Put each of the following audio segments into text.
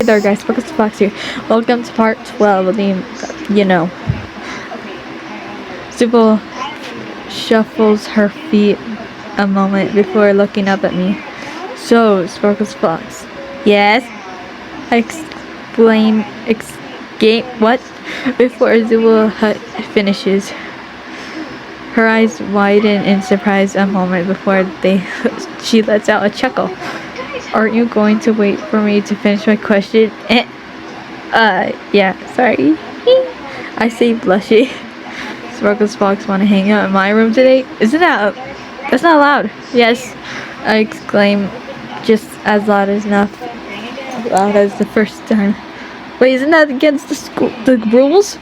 there guys, Focus Fox here. Welcome to part 12 of the, Zooble shuffles her feet a moment before looking up at me. So, Sparkles Fox. Yes? I explain, what? Before Zooble finishes. Her eyes widen in surprise a moment before she lets out a chuckle. Aren't you going to wait for me to finish my question? Yeah, sorry. I say blushy. Sparkles Fox want to hang out in my room today? That's not loud. Yes, I exclaim just as loud as the first time. Wait, isn't that against the rules?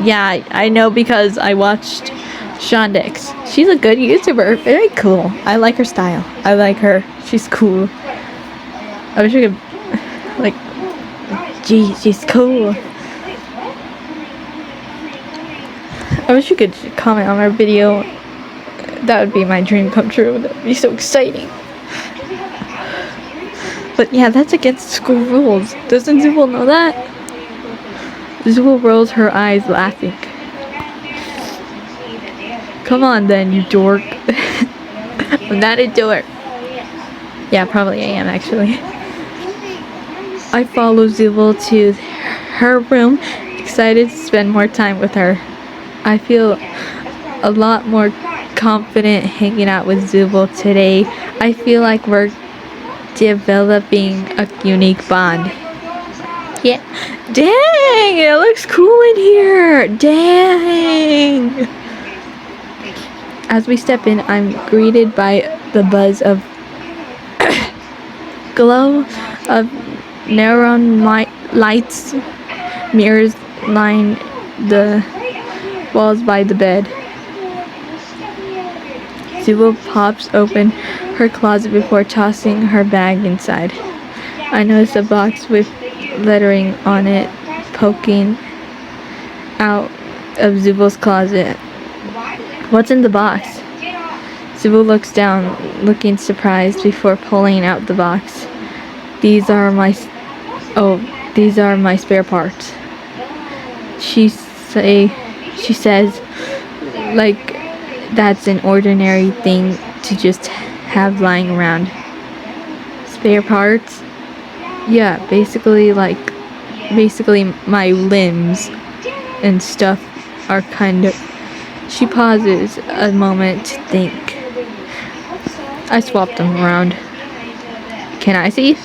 Yeah, I know because I watched Shondex. She's a good YouTuber. Very cool. I like her style. I like her. She's cool. I wish I could, geez, she's cool. I wish you could comment on our video. That would be my dream come true. That would be so exciting. But yeah, that's against school rules. Doesn't Zooble know that? Zooble rolls her eyes, laughing. Come on then, you dork. I'm not a dork. Yeah, probably I am actually. I follow Zooble to her room, excited to spend more time with her. I feel a lot more confident hanging out with Zooble today. I feel like we're developing a unique bond. Yeah. Dang, it looks cool in here. Dang. As we step in, I'm greeted by the buzz of glow of neon lights. Mirrors line the walls by the bed. Zooble pops open her closet before tossing her bag inside. I notice a box with lettering on it poking out of Zooble's closet. What's in the box? Zooble looks down, looking surprised before pulling out the box. These are my spare parts. She says, like that's an ordinary thing to just have lying around. Spare parts? Yeah, basically my limbs and stuff are kind of. She pauses a moment to think. I swapped them around. Can I see?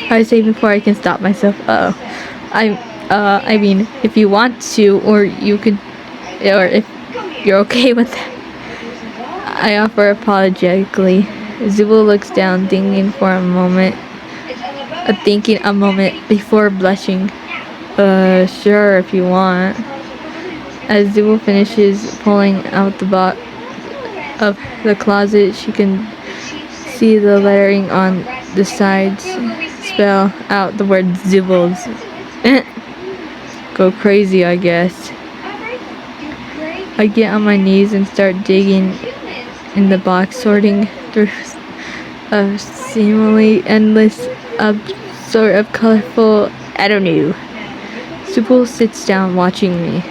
I say before I can stop myself. I mean, if you want to, or you could, or if you're okay with that. I offer apologetically. Zooble looks down, thinking a moment before blushing. Sure, if you want. As Zooble finishes pulling out the box of the closet, she can see the lettering on the sides spell out the word Zooble's. Go crazy, I guess. I get on my knees and start digging in the box, sorting through a seemingly endless sort of colorful, I don't know. Zooble sits down watching me.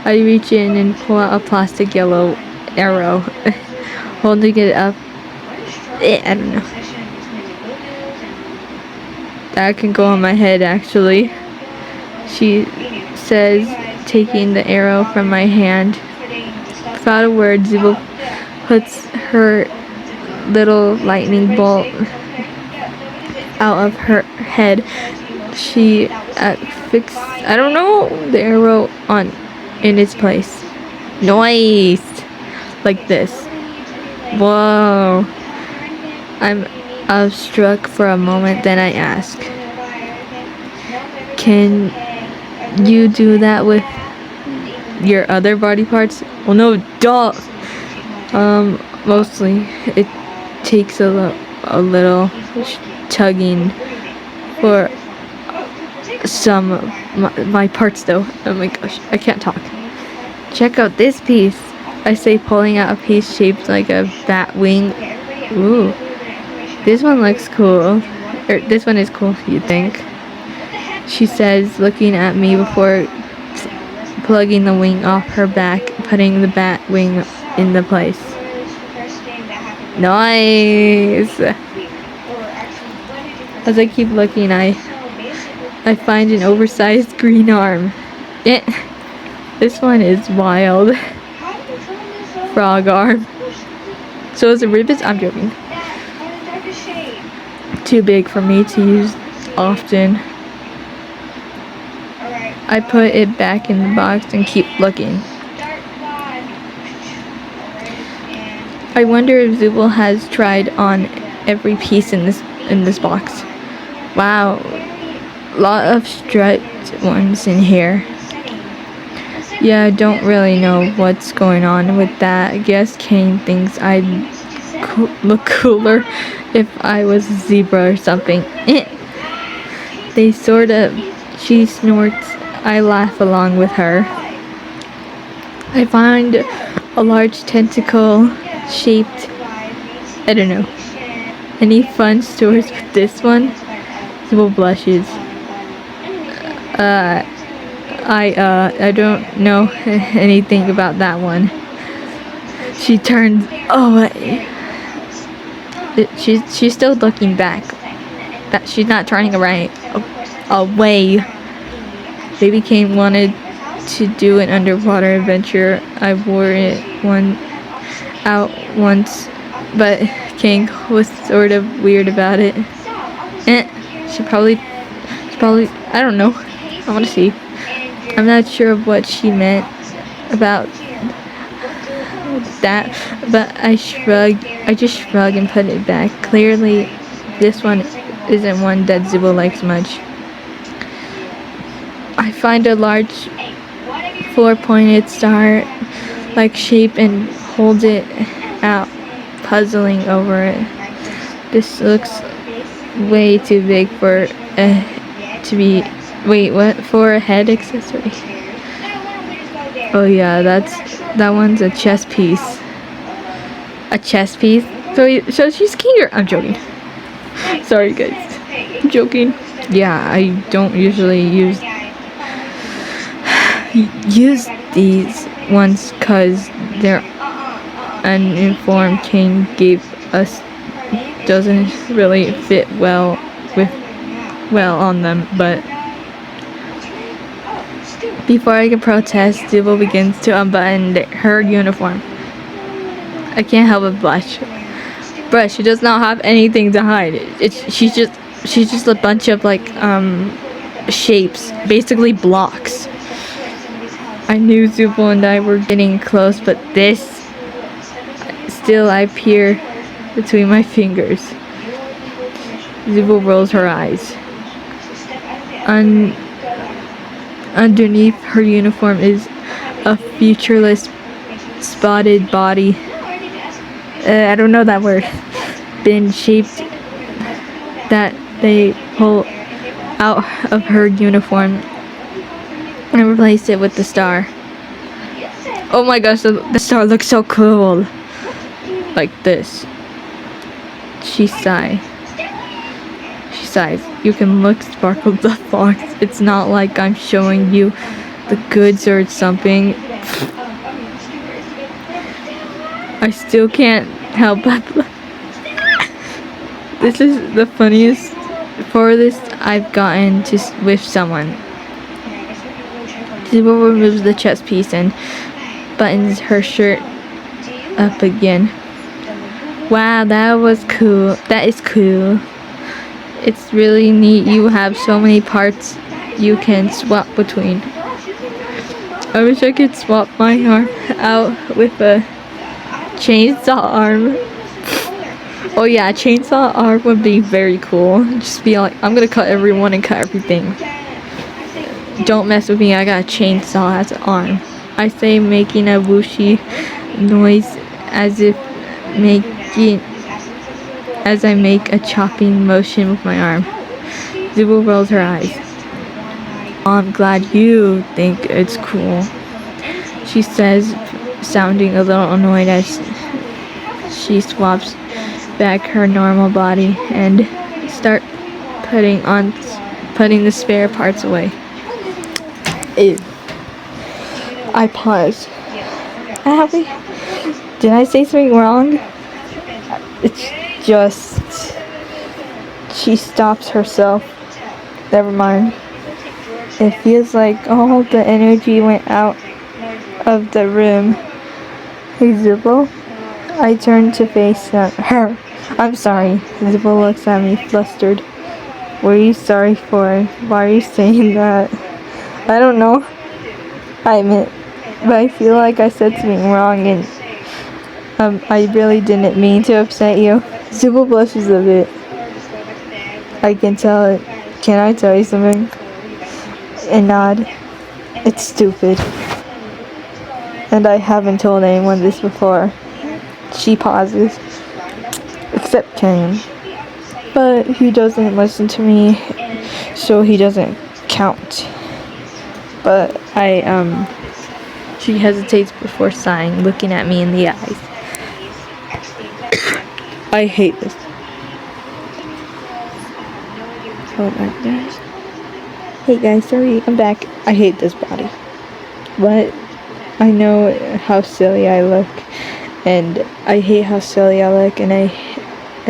I reach in and pull out a plastic yellow arrow, holding it up. I don't know. That can go on my head, actually. She says, taking the arrow from my hand. Without a word, Zooble puts her little lightning bolt out of her head. She fixes, I don't know, the arrow in its place. Noise! Like this. Whoa. I'm struck for a moment, then I ask, can you do that with your other body parts? Well, no, duh. Mostly it takes a little tugging for some of my parts though. Oh my gosh, I can't talk. Check out this piece, I say, pulling out a piece shaped like a bat wing. Ooh, this one looks cool. This one is cool, you think? She says, looking at me before plugging the wing off her back, putting the bat wing in the place. Nice! As I keep looking, I find an oversized green arm. This one is wild. Frog arm. So is it ribbons? I'm joking. Too big for me to use often. I put it back in the box and keep looking. I wonder if Zooble has tried on every piece in this box. Wow, lot of striped ones in here. Yeah, I don't really know what's going on with that. I guess Kane thinks I'd look cooler if I was a zebra or something. They she snorts. I laugh along with her. I find a large tentacle shaped, I don't know. Any fun stories with this one? Zooble blushes. I don't know anything about that one. She turns away. She's still looking back. That she's not turning away. Baby Kane wanted to do an underwater adventure. I wore it out once, but Kane was sort of weird about it. She probably, I don't know. I want to see. I'm not sure of what she meant about that, but I just shrug and put it back. Clearly, this one isn't one that Zooble likes much. I find a large 4-pointed star-like shape and hold it out, puzzling over it. This looks way too big for for a head accessory. Oh yeah, that one's a chess piece. A chess piece? So she's here. I'm joking. Sorry guys. I'm joking. Yeah, I don't usually use these ones cause they're uninformed. Kane gave us doesn't really fit well on them, but before I can protest, Zooble begins to unbutton her uniform. I can't help but blush. But she does not have anything to hide. She's just a bunch of like shapes, basically blocks. I knew Zooble and I were getting close, but this still I peer between my fingers. Zooble rolls her eyes. Underneath her uniform is a featureless spotted body. I don't know that word. Been shaped that they pull out of her uniform and replace it with the star. Oh my gosh, the star looks so cool. Like this. She sighs. You can look, Sparkle the Fox. It's not like I'm showing you the goods or something. I still can't help but this is the farthest I've gotten with someone. Zooble removes the chess piece and buttons her shirt up again. Wow, that was cool. That is cool. It's really neat. You have so many parts you can swap between. I wish I could swap my arm out with a chainsaw arm. Oh yeah, chainsaw arm would be very cool. Just be like, I'm gonna cut everyone and cut everything. Don't mess with me, I got a chainsaw as an arm. I say, making a whooshy noise as I make a chopping motion with my arm. Zooble rolls her eyes. I'm glad you think it's cool, she says, sounding a little annoyed as she swaps back her normal body and putting the spare parts away. Ew. I paused. Abby, did I say something wrong? It's just she stops herself. Never mind. It feels like all the energy went out of the room. Hey, Zooble. I turned to face her. I'm sorry. Zooble looks at me flustered. What are you sorry for? Why are you saying that? I don't know. I admit, but I feel like I said something wrong and I really didn't mean to upset you. Zooble blushes a bit. I can tell it. Can I tell you something? And nod. It's stupid. And I haven't told anyone this before. She pauses. Except Kane. But he doesn't listen to me, so he doesn't count. But she hesitates before sighing, looking at me in the eyes. I hate this. Hold on, guys. Hey guys, sorry, I'm back. I hate this body. But I know how silly I look, and I hate how silly I look, and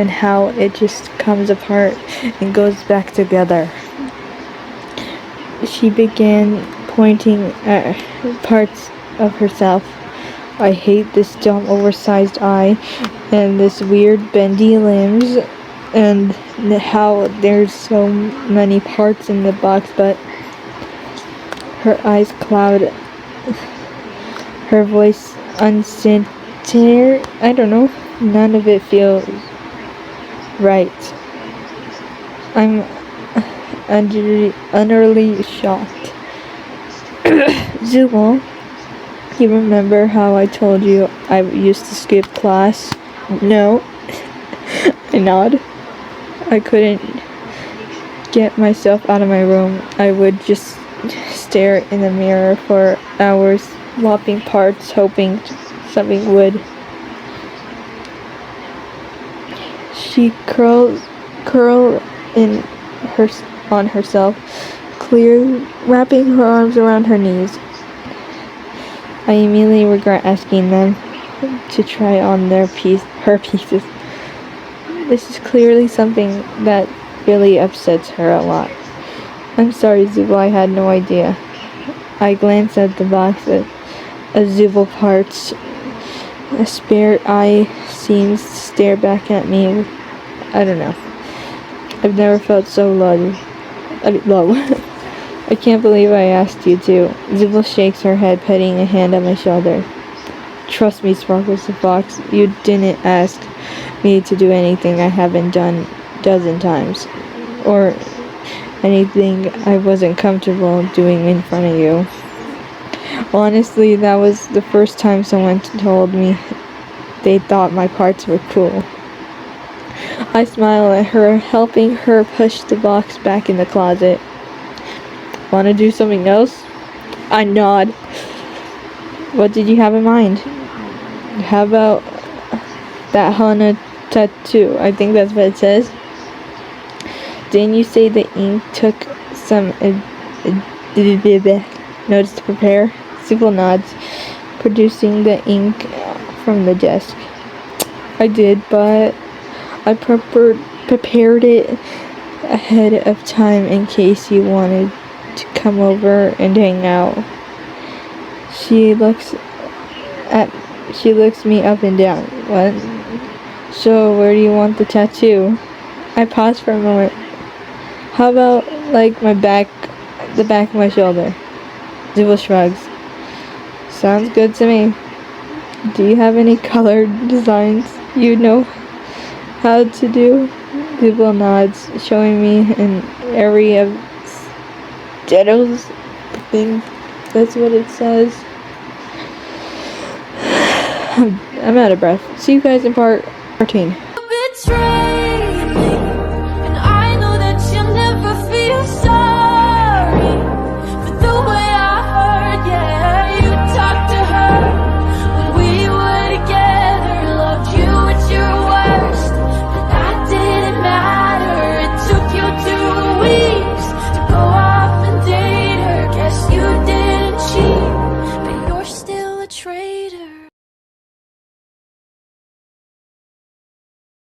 how it just comes apart and goes back together. She began pointing at parts of herself. I hate this dumb oversized eye and this weird bendy limbs and how there's so many parts in the box, but her eyes cloud, her voice unsincere. I don't know. None of it feels right. I'm utterly shocked. Zooble, you remember how I told you I used to skip class? No. I nod. I couldn't get myself out of my room. I would just stare in the mirror for hours, swapping parts, hoping something would. She curled on herself, wrapping her arms around her knees. I immediately regret asking them to try on her pieces. This is clearly something that really upsets her a lot. I'm sorry, Zooble, I had no idea. I glanced at the box of Zooble parts. A spare eye seems to stare back at me. I don't know. I've never felt so low. I can't believe I asked you to. Zooble shakes her head, putting a hand on my shoulder. Trust me, Sparkles the Fox, you didn't ask me to do anything I haven't done a dozen times. Or anything I wasn't comfortable doing in front of you. Honestly, that was the first time someone told me they thought my parts were cool. I smile at her, helping her push the box back in the closet. Want to do something else? I nod. What did you have in mind? How about that Hana tattoo? I think that's what it says. Didn't you say the ink took some notice to prepare? Zooble nods, producing the ink from the desk. I did, but I prepared it ahead of time in case you wanted to come over and hang out. She looks me up and down. What? So where do you want the tattoo? I paused for a moment. How about like the back of my shoulder? Zooble shrugs. Sounds good to me. Do you have any colored designs you know how to do? Zooble nods, showing me an area of Jettos thing. That's what it says. I'm out of breath. See you guys in part 14.